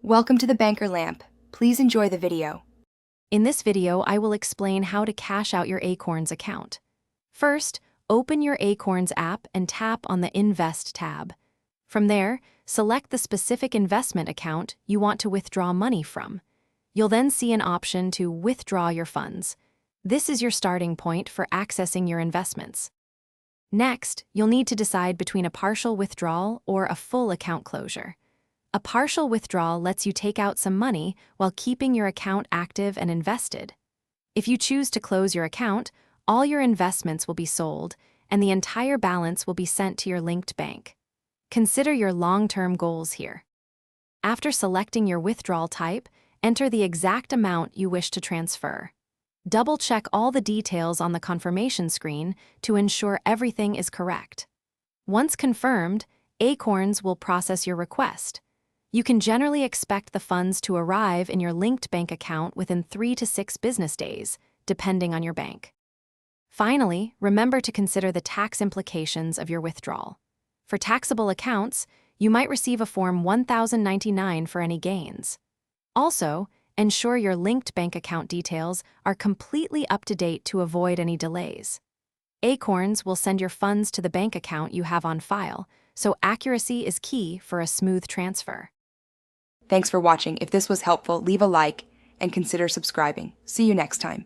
Welcome to the Banker Lamp. Please enjoy the video. In this video, I will explain how to cash out your Acorns account. First, open your Acorns app and tap on the Invest tab. From there, select the specific investment account you want to withdraw money from. You'll then see an option to withdraw your funds. This is your starting point for accessing your investments. Next, you'll need to decide between a partial withdrawal or a full account closure. A partial withdrawal lets you take out some money while keeping your account active and invested. If you choose to close your account, all your investments will be sold, and the entire balance will be sent to your linked bank. Consider your long-term goals here. After selecting your withdrawal type, enter the exact amount you wish to transfer. Double-check all the details on the confirmation screen to ensure everything is correct. Once confirmed, Acorns will process your request. You can generally expect the funds to arrive in your linked bank account within 3 to 6 business days, depending on your bank. Finally, remember to consider the tax implications of your withdrawal. For taxable accounts, you might receive a Form 1099 for any gains. Also, ensure your linked bank account details are completely up to date to avoid any delays. Acorns will send your funds to the bank account you have on file, so accuracy is key for a smooth transfer. Thanks for watching. If this was helpful, leave a like and consider subscribing. See you next time.